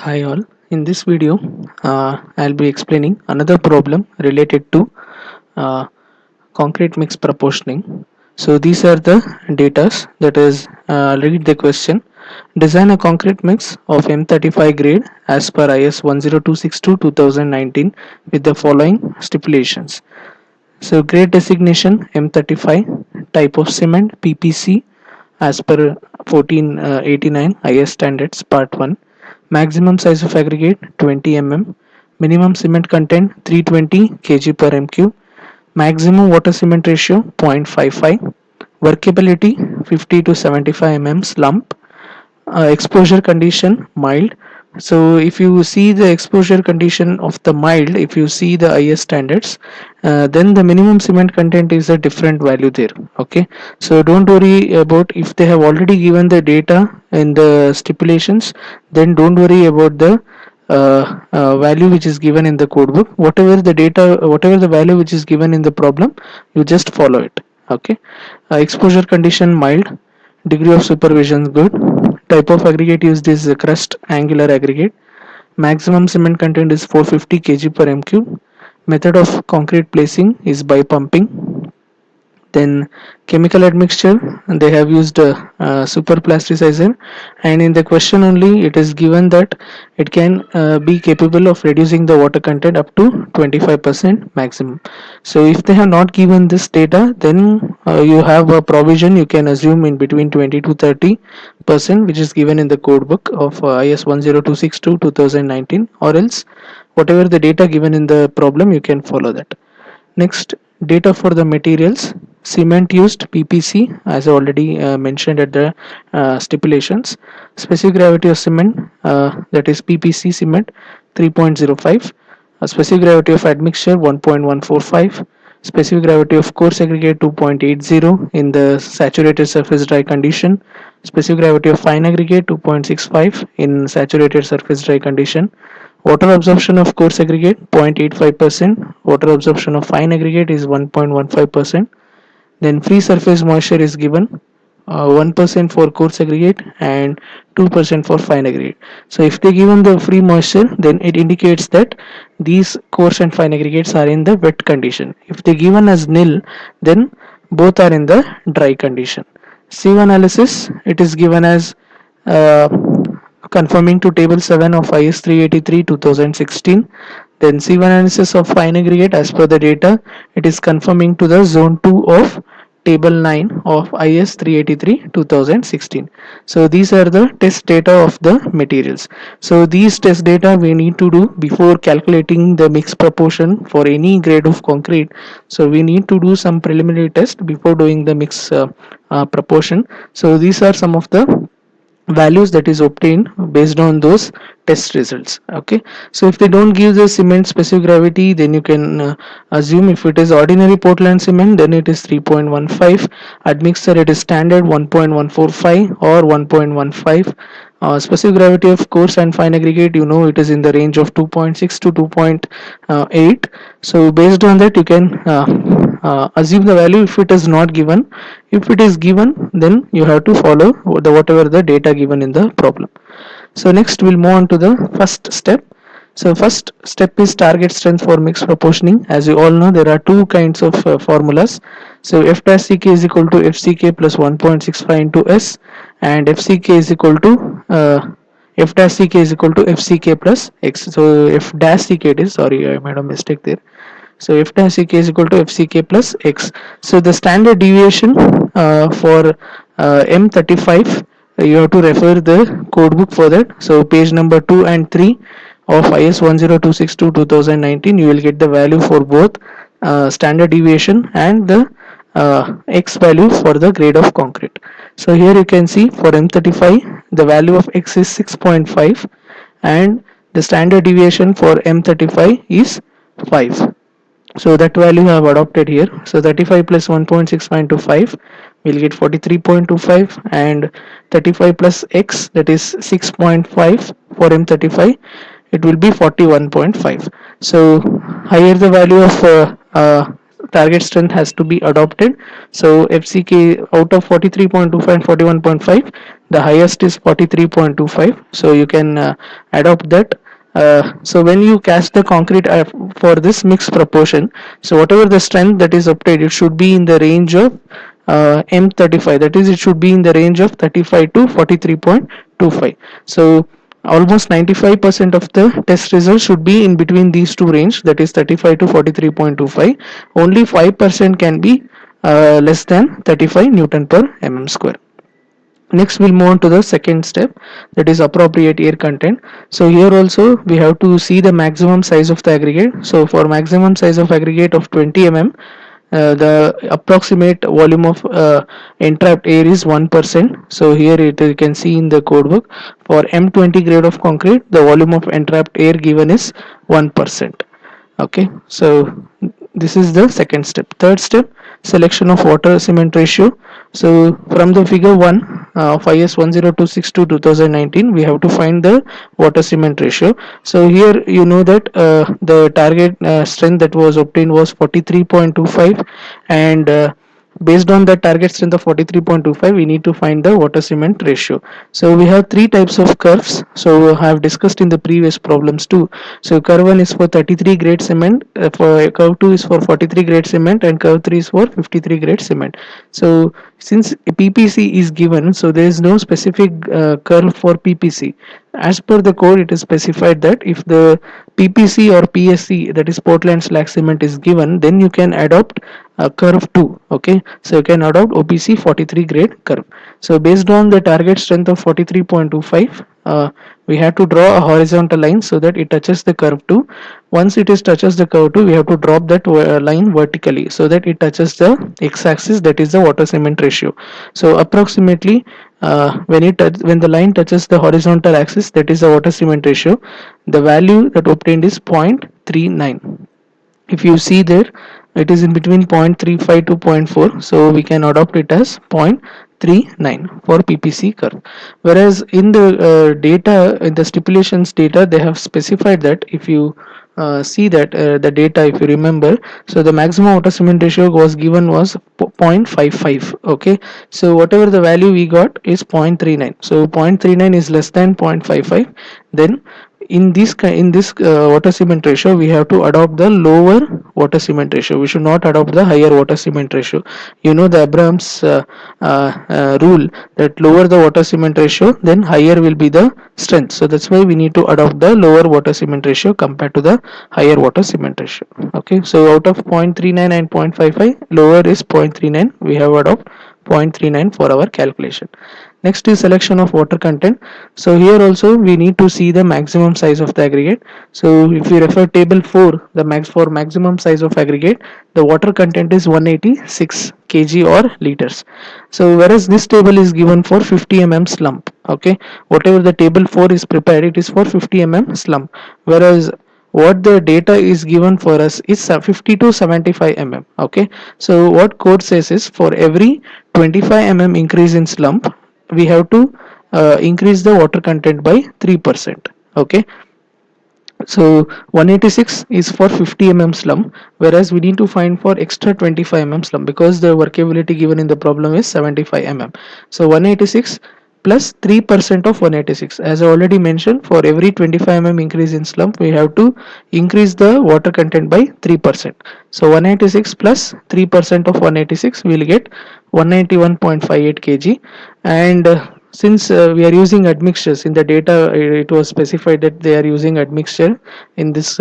Hi all. In this video, I'll be explaining another problem related to uh, concrete mix proportioning. So these are the datas. That is, read the question. Design a concrete mix of M35 grade as per IS 10262-2019 with the following stipulations. So grade designation M35, type of cement PPC as per 1489 IS standards part 1, maximum size of aggregate 20 mm, minimum cement content 320 kg per mq, maximum water cement ratio 0.55, workability 50 to 75 mm slump, exposure condition mild. So if you see the exposure condition of the mild, if you see the IS standards, then the minimum cement content is a different value there. Okay, so don't worry about if they have already given the data in the stipulations, then don't worry about the value which is given in the code book. Whatever the data, whatever the value which is given in the problem, you just follow it. Okay, exposure condition mild, degree of supervision good, type of aggregate used is crust angular aggregate, maximum cement content is 450 kg per m cube, method of concrete placing is by pumping. Then chemical admixture, they have used super plasticizer, and in the question only it is given that it can be capable of reducing the water content up to 25% maximum. So if they have not given this data, then you have a provision, you can assume in between 20 to 30%, which is given in the code book of IS 10262 2019, or else whatever the data given in the problem, you can follow that. Next, data for the materials. Cement used PPC, as I already mentioned at the stipulations. Specific gravity of cement, that is PPC cement, 3.05. Specific gravity of admixture, 1.145. Specific gravity of coarse aggregate, 2.80 in the saturated surface dry condition. Specific gravity of fine aggregate, 2.65 in saturated surface dry condition. Water absorption of coarse aggregate 0.85%, water absorption of fine aggregate is 1.15%. Then free surface moisture is given 1% for coarse aggregate and 2% for fine aggregate. So if they given the free moisture, then it indicates that these coarse and fine aggregates are in the wet condition. If they given as nil, then both are in the dry condition. Sieve analysis, it is given as uh, conforming to table 7 of IS 383 2016. Then sieve analysis of fine aggregate, as per the data, it is conforming to the zone 2 of table 9 of IS 383 2016. So these are the test data of the materials. So these test data we need to do before calculating the mix proportion for any grade of concrete. So we need to do some preliminary test before doing the mix proportion. So these are some of the values that is obtained based on those test results. Okay, so if they don't give the cement specific gravity, then you can assume if it is ordinary Portland cement, then it is 3.15. Admixture, it is standard 1.145 or 1.15. Specific gravity of coarse and fine aggregate, you know, it is in the range of 2.6 to 2.8. So based on that, you can assume the value if it is not given. If it is given, then you have to follow the whatever the data given in the problem. So next we'll move on to the first step. So first step is target strength for mixed proportioning. As you all know, there are two kinds of formulas. So F dash CK is equal to FCK plus 1.65 into S, and FCK is equal to F dash CK is equal to FCK plus X. So F dash CK, it is, sorry, I made a mistake there. So F dash CK is equal to FCK plus X. So the standard deviation for M35, you have to refer the code book for that. So page number 2 and 3 of IS 10262 2019, you will get the value for both standard deviation and the X value for the grade of concrete. So here you can see for M35 the value of X is 6.5 and the standard deviation for M35 is 5. So that value I have adopted here. So 35 plus 1.65 into 5 we'll get 43.25, and 35 plus x, that is 6.5 for M35, it will be 41.5. So higher the value of target strength has to be adopted. So FCK out of 43.25 and 41.5, the highest is 43.25, so you can adopt that. So when you cast the concrete for this mixed proportion, so whatever the strength that is obtained, it should be in the range of M35, that is, it should be in the range of 35 to 43.25. So almost 95% of the test results should be in between these two range, that is 35 to 43.25. Only 5% can be less than 35 Newton per mm square. Next we'll move on to the second step, that is appropriate air content. So here also we have to see the maximum size of the aggregate. So for maximum size of aggregate of 20 mm, the approximate volume of entrapped air is 1%. So here you can see in the codebook, for M20 grade of concrete, the volume of entrapped air given is 1%. Okay, so this is the second step. Third step, selection of water cement ratio. So from the figure 1 of IS 10262 2019, we have to find the water cement ratio. So here you know that the target strength that was obtained was 43.25, and based on the target strength of 43.25, we need to find the water cement ratio. So we have three types of curves, so I have discussed in the previous problems too. So curve 1 is for 33 grade cement, for curve 2 is for 43 grade cement, and curve 3 is for 53 grade cement. So since PPC is given, so there is no specific curve for PPC. As per the code, it is specified that if the PPC or PSC, that is Portland slag cement, is given, then you can adopt curve 2. Okay, so you can adopt OPC 43 grade curve. So based on the target strength of 43.25, we have to draw a horizontal line so that it touches the curve 2. Once it is touches the curve 2, we have to drop that line vertically so that it touches the x-axis, that is the water cement ratio. So approximately when the line touches the horizontal axis, that is the water cement ratio, the value that obtained is 0.39. If you see there, it is in between 0.35 to 0.4, so we can adopt it as 0.39 for PPC curve. Whereas in the data, in the stipulations data, they have specified that if you see that the data, if you remember, so the maximum water cement ratio was given was 0.55. Okay, so whatever the value we got is 0.39, so 0.39 is less than 0.55. Then in this water cement ratio, we have to adopt the lower water cement ratio. We should not adopt the higher water cement ratio. You know the Abraham's rule, that lower the water cement ratio, then higher will be the strength. So that's why we need to adopt the lower water cement ratio compared to the higher water cement ratio. Okay, so out of 0.39 and 0.55, lower is 0.39. We have adopt 0.39 for our calculation. Next is selection of water content. So here also we need to see the maximum size of the aggregate. So if we refer table 4, the maximum size of aggregate, the water content is 186 kg or liters. So whereas this table is given for 50 mm slump. Okay, whatever the table 4 is prepared, it is for 50 mm slump, whereas what the data is given for us is 50 to 75 mm. Okay, so what code says is, for every 25 mm increase in slump, we have to increase the water content by 3%. Okay, so 186 is for 50 mm slump, whereas we need to find for extra 25 mm slump, because the workability given in the problem is 75 mm. So 186 plus 3% of 186. As I already mentioned, for every 25 mm increase in slump, we have to increase the water content by 3%. So 186 plus 3% of 186, we will get 191.58 kg. And since we are using admixtures in the data, it was specified that they are using admixture in this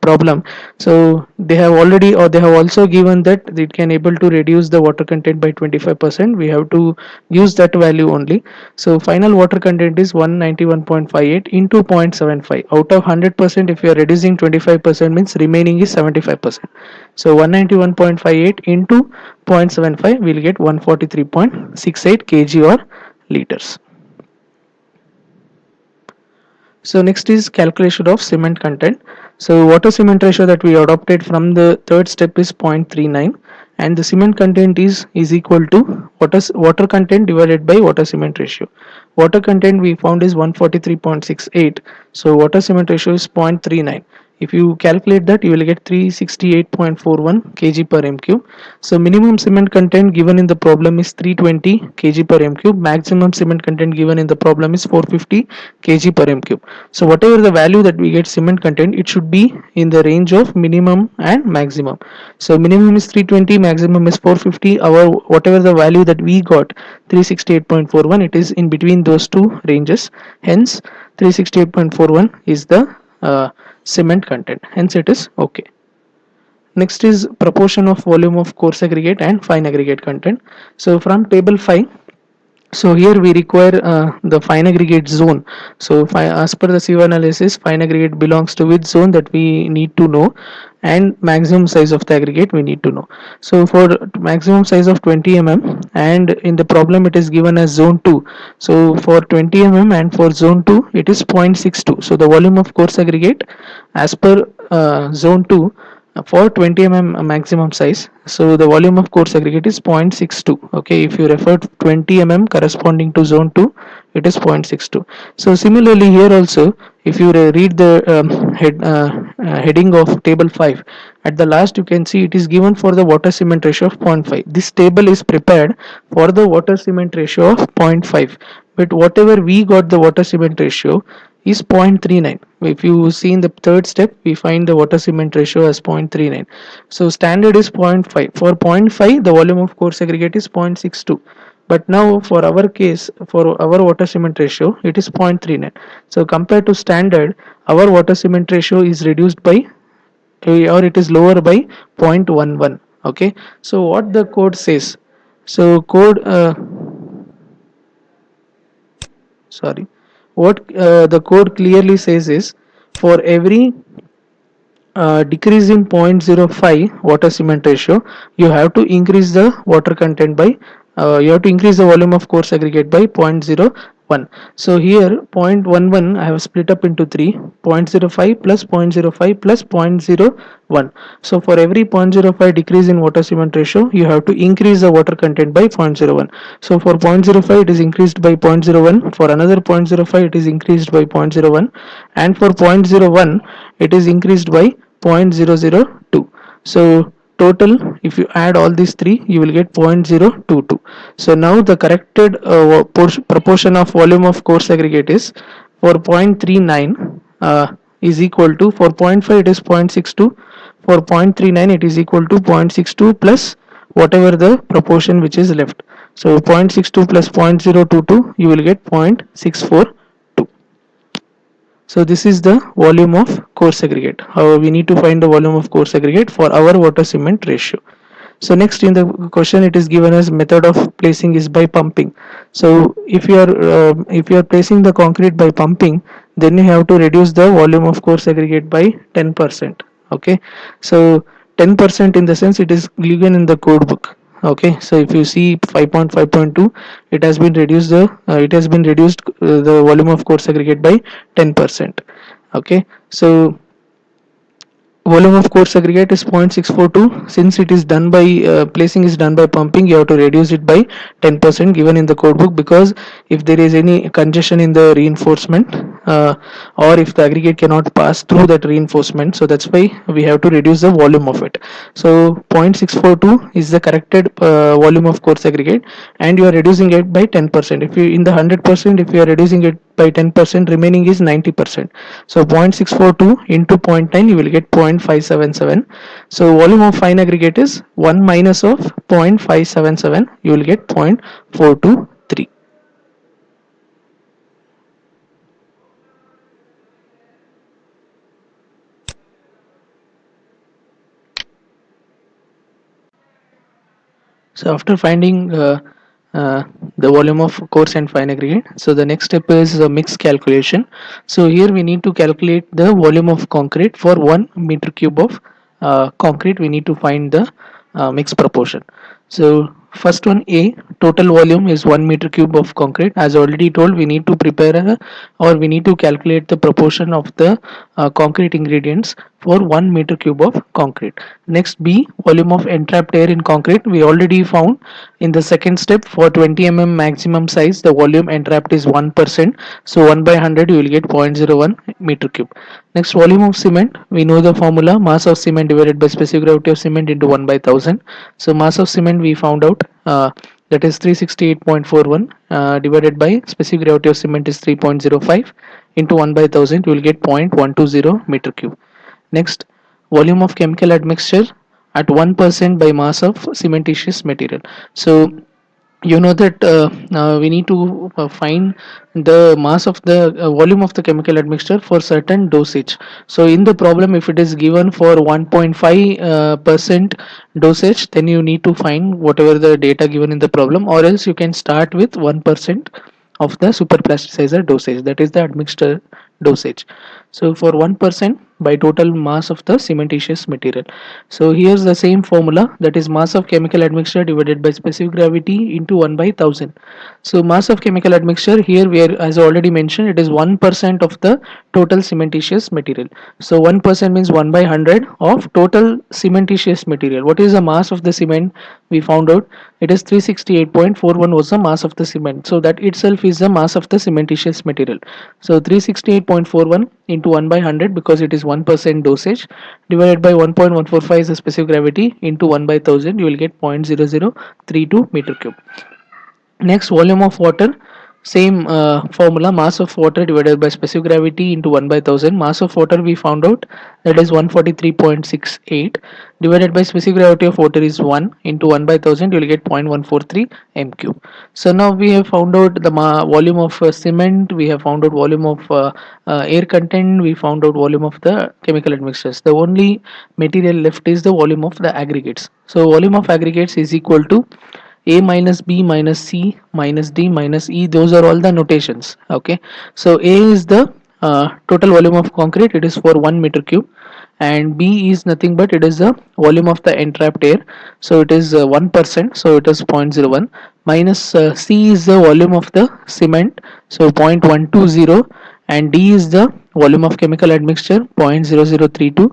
problem. So they have already, or they have also given that it can able to reduce the water content by 25%. We have to use that value only. So final water content is 191.58 into 0.75. Out of 100%, if you are reducing 25%, means remaining is 75%. So 191.58 into 0.75, we will get 143.68 kg or liters. So next is calculation of cement content. So water cement ratio that we adopted from the third step is 0.39, and the cement content is equal to water content divided by water cement ratio. Water content we found is 143.68, so water cement ratio is 0.39. If you calculate that, you will get 368.41 kg per m cube. So minimum cement content given in the problem is 320 kg per m cube. Maximum cement content given in the problem is 450 kg per m cube. So whatever the value that we get cement content, it should be in the range of minimum and maximum. So minimum is 320, maximum is 450. Our whatever the value that we got, 368.41, it is in between those two ranges. Hence 368.41 is the cement content, hence it is okay. Next is proportion of volume of coarse aggregate and fine aggregate content. So from table 5, so here we require the fine aggregate zone. So as per the sieve analysis, fine aggregate belongs to which zone, that we need to know, and maximum size of the aggregate we need to know. So for maximum size of 20 mm, and in the problem it is given as zone 2. So for 20 mm and for zone 2 it is 0.62. So the volume of coarse aggregate as per zone 2 for 20 mm maximum size, so the volume of coarse aggregate is 0.62. Okay, if you refer to 20 mm corresponding to zone 2, it is 0.62. So similarly here also, if you read the heading of table 5, at the last you can see it is given for the water cement ratio of 0.5. This table is prepared for the water cement ratio of 0.5, but whatever we got the water cement ratio is 0.39. If you see in the third step, we find the water cement ratio as 0.39. So standard is 0.5. For 0.5, the volume of coarse aggregate is 0.62. But now for our case, for our water cement ratio, it is 0.39. So compared to standard, our water cement ratio is reduced by, or it is lower by 0.11. Okay. So what the code says? So code sorry, what the code clearly says is, for every decrease in 0.05 water cement ratio, you have to increase the water content by, you have to increase the volume of coarse aggregate by 0.01. So here 0.11 I have split up into 3, 0.05 plus 0.05 plus 0.01. So for every 0.05 decrease in water cement ratio, you have to increase the water content by 0.01. So for 0.05 it is increased by 0.01, for another 0.05 it is increased by 0.01, and for 0.01 it is increased by 0.002. So total, if you add all these three, you will get 0.022. So now the corrected proportion of volume of coarse aggregate is, for 0.39 is equal to, for 0.5 it is 0.62, for 0.39 it is equal to 0.62 plus whatever the proportion which is left. So 0.62 plus 0.022, you will get 0.642. So this is the volume of coarse aggregate. However, we need to find the volume of coarse aggregate for our water cement ratio. So next in the question, it is given as method of placing is by pumping. So if you are placing the concrete by pumping, then you have to reduce the volume of coarse aggregate by 10%. Okay, so 10% in the sense it is given in the code book. Okay, so if you see 5.5.2, it has been reduced the volume of coarse aggregate by 10%. Okay, so volume of coarse aggregate is 0.642. Since it is done by placing is done by pumping, you have to reduce it by 10% given in the code book, because if there is any congestion in the reinforcement, or if the aggregate cannot pass through that reinforcement, so that's why we have to reduce the volume of it. So 0.642 is the corrected volume of coarse aggregate, and you are reducing it by 10%. If you in the 100%, if you are reducing it by 10%, remaining is 90%. So 0.642 into zero point 0.9, you will get 0.577. So volume of fine aggregate is 1 minus of 0.577, you will get 0.423. So after finding uh, the volume of coarse and fine aggregate, so the next step is the mix calculation. So here we need to calculate the volume of concrete for 1 meter cube of concrete. We need to find the mix proportion. So first one, A, total volume is 1 meter cube of concrete. As already told, we need to prepare or we need to calculate the proportion of the concrete ingredients for 1 meter cube of concrete. Next, B, volume of entrapped air in concrete. We already found in the second step, for 20 mm maximum size, the volume entrapped is 1%. So 1 by 100, you will get 0.01 meter cube. Next, volume of cement. We know the formula: mass of cement divided by specific gravity of cement into 1 by 1000. So mass of cement we found out, that is 368.41, divided by specific gravity of cement is 3.05, into 1 by 1000 you will get 0.120 meter cube. Next, volume of chemical admixture at 1% by mass of cementitious material. So you know that we need to find the mass of the volume of the chemical admixture for certain dosage. So in the problem, if it is given for 1.5 percent dosage, then you need to find whatever the data given in the problem, or else you can start with 1% of the superplasticizer dosage, that is the admixture dosage. So for 1% by total mass of the cementitious material. So here's the same formula, that is mass of chemical admixture divided by specific gravity into 1 by 1000. So mass of chemical admixture here, where as I already mentioned, it is 1% of the total cementitious material. So 1% means 1 by 100 of total cementitious material. What is the mass of the cement? We found out it is 368.41 was the mass of the cement. So that itself is the mass of the cementitious material. So 368.41 into 1 by 100, because it is 1% dosage, divided by 1.145 is the specific gravity, into 1 by 1000 you will get 0.0032 meter cube. Next, volume of water. Same formula: mass of water divided by specific gravity into 1 by 1000. Mass of water we found out, that is 143.68, divided by specific gravity of water is 1, into 1 by 1000 you will get 0.143 m cube. So now we have found out the volume of cement, we have found out volume of air content, we found out volume of the chemical admixtures. The only material left is the volume of the aggregates. So volume of aggregates is equal to a minus b minus c minus d minus e. Those are all the notations. Okay, so a is the total volume of concrete, it is for 1 meter cube, and b is nothing but it is the volume of the entrapped air, so it is 1%, so it is 0.01, minus c is the volume of the cement, so 0.120, and d is the volume of chemical admixture, 0.0032,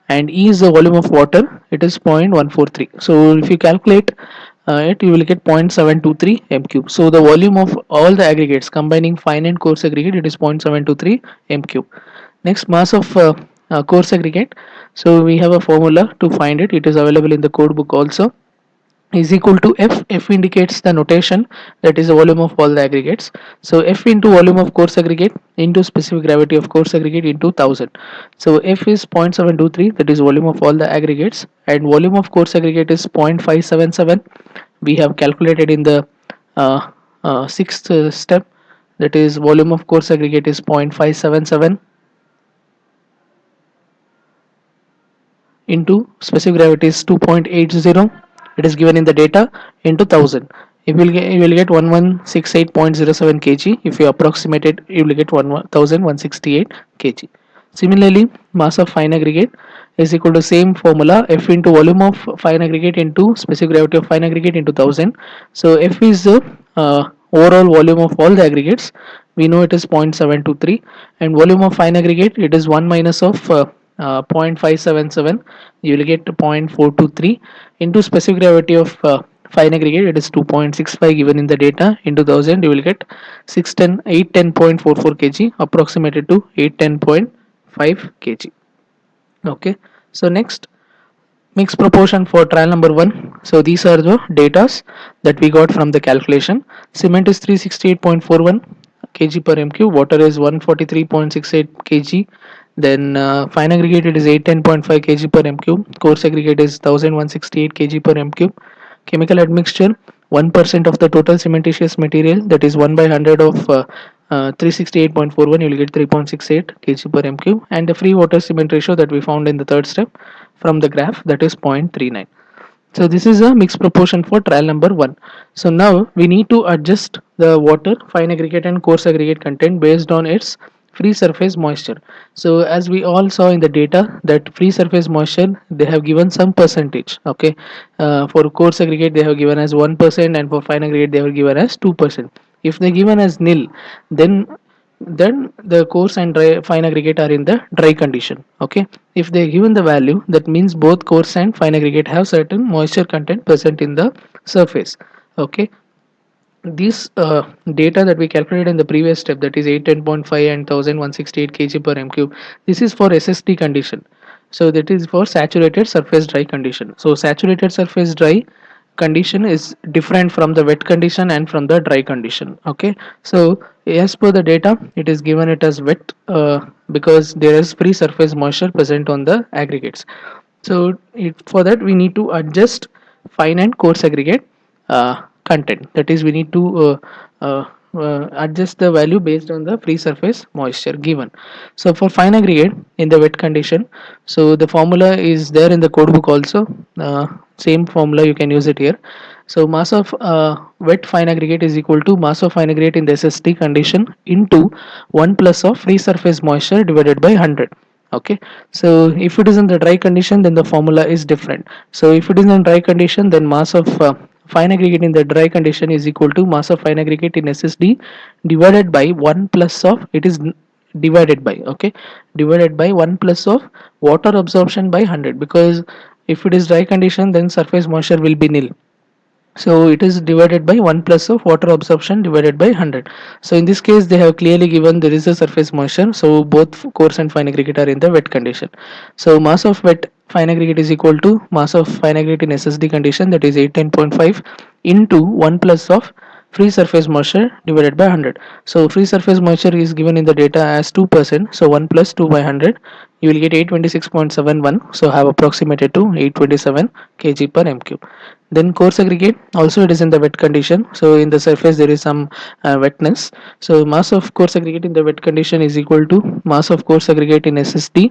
and E is the volume of water, it is 0.143. So if you calculate it, you will get 0.723 m cube. So the volume of all the aggregates combining fine and coarse aggregate, it is 0.723 m cube. Next, mass of coarse aggregate. So we have a formula to find it, it is available in the code book also, is equal to F. F indicates the notation, that is the volume of all the aggregates. So F into volume of coarse aggregate into specific gravity of coarse aggregate into 1000. So F is 0.723, that is volume of all the aggregates, and volume of coarse aggregate is 0.577. We have calculated in the sixth step, that is volume of coarse aggregate is 0.577 into specific gravity is 2.80, it is given in the data, into 1000. You will get 1168.07 kg. If you approximate it, you will get 1168 kg. Similarly, mass of fine aggregate is equal to same formula, F into volume of fine aggregate into specific gravity of fine aggregate into 1000. So F is the overall volume of all the aggregates, we know it is 0.723, and volume of fine aggregate, it is 1 minus of 0.577, you will get 0.423, into specific gravity of fine aggregate, it is 2.65 given in the data, into 1000 you will get 810.44 kg, approximated to 810.5 kg. Okay, so next, mixed proportion for trial number 1. So these are the datas that we got from the calculation. Cement is 368.41 kg per m cube, water is 143.68 kg, then fine aggregate it is 810.5 kg per m cube, coarse aggregate is 1168 kg per m cube, chemical admixture 1% of the total cementitious material, that is 1 by 100 of 368.41, you will get 3.68 kg per m cube, and the free water cement ratio that we found in the third step from the graph, that is 0.39. So this is a mixed proportion for trial number 1. So now we need to adjust the water, fine aggregate and coarse aggregate content based on its free surface moisture. So as we all saw in the data, that free surface moisture, they have given some percentage. Okay, for coarse aggregate they have given as 1%, and for fine aggregate they have given as 2%. If they given as nil, then the coarse and dry fine aggregate are in the dry condition. Okay, if they given the value, that means both coarse and fine aggregate have certain moisture content present in the surface. Okay, This data that we calculated in the previous step, that is 810.5 and 1168 kg per m cube, this is for SSD condition. So that is for saturated surface dry condition. So saturated surface dry condition is different from the wet condition and from the dry condition. Okay, so as per the data, it is given it as wet because there is free surface moisture present on the aggregates. So for that we need to adjust fine and coarse aggregate content. That is, we need to adjust the value based on the free surface moisture given. So for fine aggregate in the wet condition, so the formula is there in the code book also. Same formula you can use it here. So mass of wet fine aggregate is equal to mass of fine aggregate in the SST condition into 1 plus of free surface moisture divided by 100. Okay, so if it is in the dry condition, then the formula is different. So if it is in dry condition, then mass of fine aggregate in the dry condition is equal to mass of fine aggregate in SSD divided by 1 plus of, it is divided by, okay, divided by 1 plus of water absorption by 100, because if it is dry condition, then surface moisture will be nil. So it is divided by 1 plus of water absorption divided by 100. So in this case, they have clearly given there is a surface moisture. So both coarse and fine aggregate are in the wet condition. So mass of wet fine aggregate is equal to mass of fine aggregate in SSD condition, that is 810.5 into 1 plus of free surface moisture divided by 100. So free surface moisture is given in the data as 2%. So 1 plus 2 by 100, you will get 826.71. So have approximated to 827 kg per m cube. Then coarse aggregate, also it is in the wet condition. So in the surface there is some wetness. So mass of coarse aggregate in the wet condition is equal to mass of coarse aggregate in SSD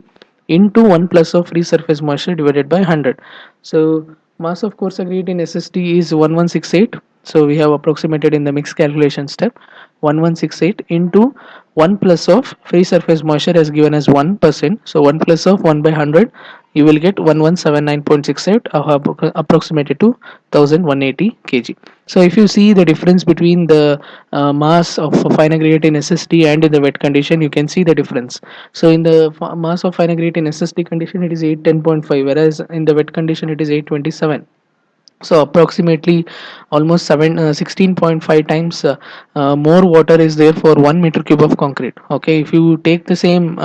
into 1 plus of free surface moisture divided by 100. So mass of coarse aggregate in SSD is 1168. So we have approximated in the mix calculation step 1168 into 1 plus of free surface moisture as given as 1%. So 1 plus of 1 by 100, you will get 1179.68 approximated to 1180 kg. So if you see the difference between the mass of fine aggregate in SSD and in the wet condition, you can see the difference. So in the mass of fine aggregate in SSD condition, it is 810.5, whereas in the wet condition it is 827. So approximately almost 16.5 times more water is there for 1 meter cube of concrete. Okay, if you take the same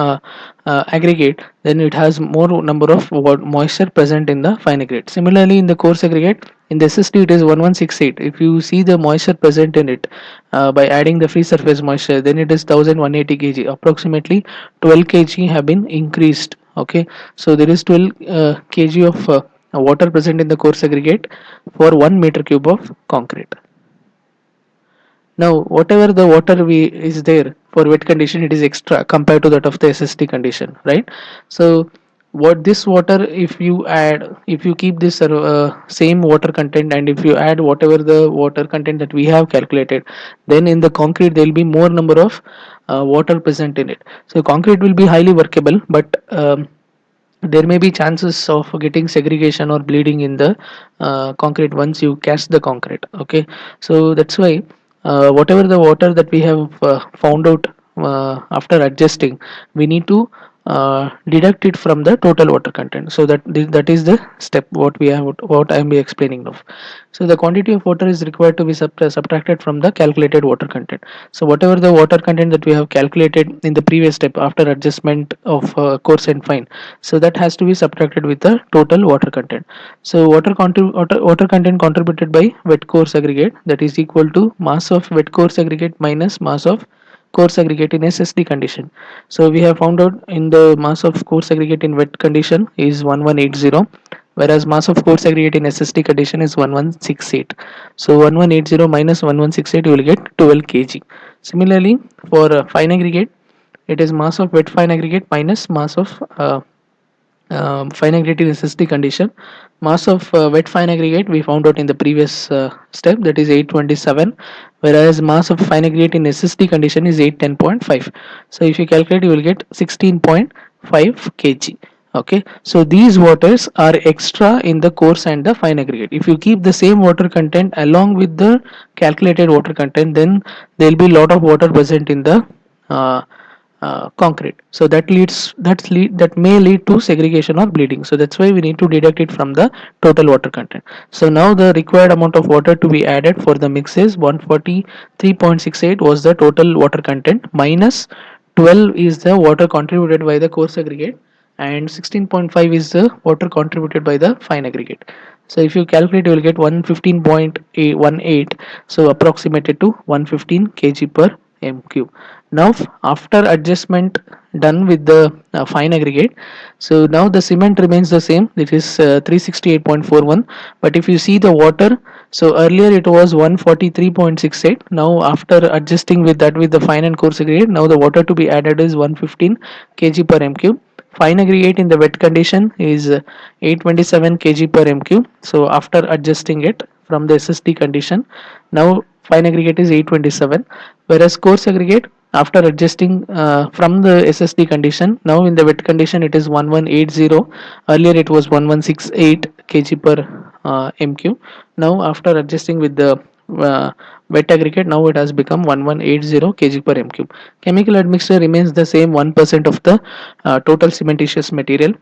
aggregate, then it has more number of moisture present in the fine aggregate. Similarly, in the coarse aggregate, in the SSD it is 1168. If you see the moisture present in it by adding the free surface moisture, then it is 1180 kg. Approximately 12 kg have been increased. Okay, so there is 12 kg of water present in the coarse aggregate for 1 meter cube of concrete. Now whatever the water we is there for wet condition, it is extra compared to that of the SST condition, right? So what this water, if you add, if you keep this same water content, and if you add whatever the water content that we have calculated, then in the concrete there will be more number of water present in it. So concrete will be highly workable, but there may be chances of getting segregation or bleeding in the concrete once you cast the concrete. Okay, so that's why whatever the water that we have found out after adjusting, we need to deduct it from the total water content. So that is the step what we have, what I am be explaining now. So the quantity of water is required to be subtracted from the calculated water content. So whatever the water content that we have calculated in the previous step after adjustment of coarse and fine, so that has to be subtracted with the total water content. So water content contributed by wet coarse aggregate, that is equal to mass of wet coarse aggregate minus mass of coarse aggregate in SSD condition. So we have found out in the mass of coarse aggregate in wet condition is 1180, whereas mass of coarse aggregate in SSD condition is 1168. So 1180 minus 1168, you will get 12 kg. Similarly, for fine aggregate, it is mass of wet fine aggregate minus mass of fine aggregate in SSD condition. Mass of wet fine aggregate we found out in the previous step, that is 827, whereas mass of fine aggregate in SSD condition is 810.5. So if you calculate, you will get 16.5 kg. Okay, so these waters are extra in the coarse and the fine aggregate. If you keep the same water content along with the calculated water content, then there will be lot of water present in the uh, concrete. So that may lead to segregation or bleeding. So that's why we need to deduct it from the total water content. So now the required amount of water to be added for the mix is 143.68 was the total water content, minus 12 is the water contributed by the coarse aggregate, and 16.5 is the water contributed by the fine aggregate. So if you calculate, you will get 115.18, so approximated to 115 kg per m cube. Now after adjustment done with the fine aggregate, so now the cement remains the same, it is 368.41. But if you see the water, so earlier it was 143.68. Now after adjusting with that with the fine and coarse aggregate, now the water to be added is 115 kg per m cube. Fine aggregate in the wet condition is 827 kg per m cube. So after adjusting it from the SSD condition, now fine aggregate is 827, whereas coarse aggregate after adjusting from the SSD condition, now in the wet condition it is 1180. Earlier it was 1168 kg per mq. Now after adjusting with the uh, wet aggregate, now it has become 1180 kg per m cube. Chemical admixture remains the same, 1% of the total cementitious material,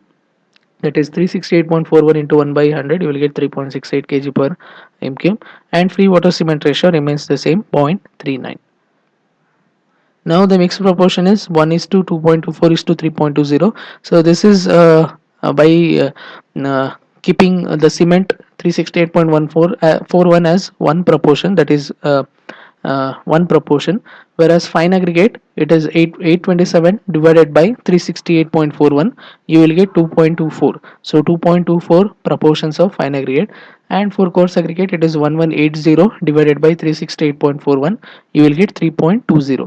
that is 368.41 into 1 by 100, you will get 3.68 kg per m cube, and free water cement ratio remains the same, 0.39. Now the mixed proportion is 1 is to 2.24 is to 3.20. So this is by keeping the cement 368.14 as one proportion, that is one proportion, whereas fine aggregate it is 827 divided by 368.41, you will get 2.24. So 2.24 proportions of fine aggregate, and for coarse aggregate it is 1180 divided by 368.41, you will get 3.20.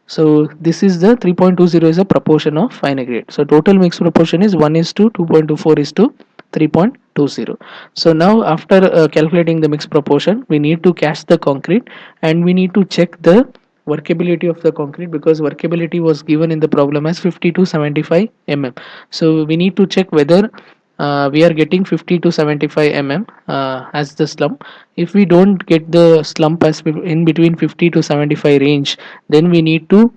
So this is the 3.20 is a proportion of fine aggregate. So total mix proportion is 1 is to 2.24 is to 3.20. So now after calculating the mix proportion, we need to cast the concrete, and we need to check the workability of the concrete, because workability was given in the problem as 50 to 75 mm. So we need to check whether we are getting 50 to 75 mm as the slump. If we don't get the slump as in between 50 to 75 range, then we need to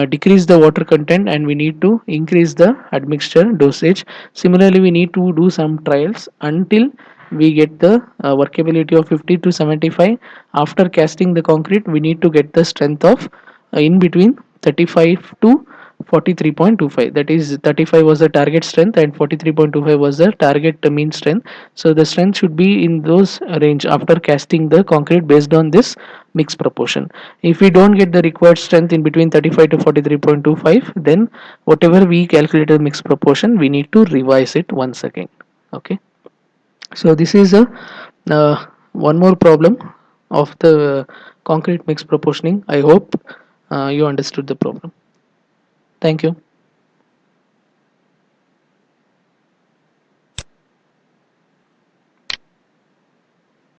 decrease the water content and we need to increase the admixture dosage. Similarly, we need to do some trials until we get the workability of 50 to 75. After casting the concrete, we need to get the strength of in between 35 to 43.25, that is 35 was the target strength and 43.25 was the target mean strength. So the strength should be in those range after casting the concrete based on this mix proportion. If we don't get the required strength in between 35 to 43.25, then whatever we calculated mix proportion, we need to revise it once again. Okay, so this is a one more problem of the concrete mix proportioning. I hope you understood the problem. Thank you.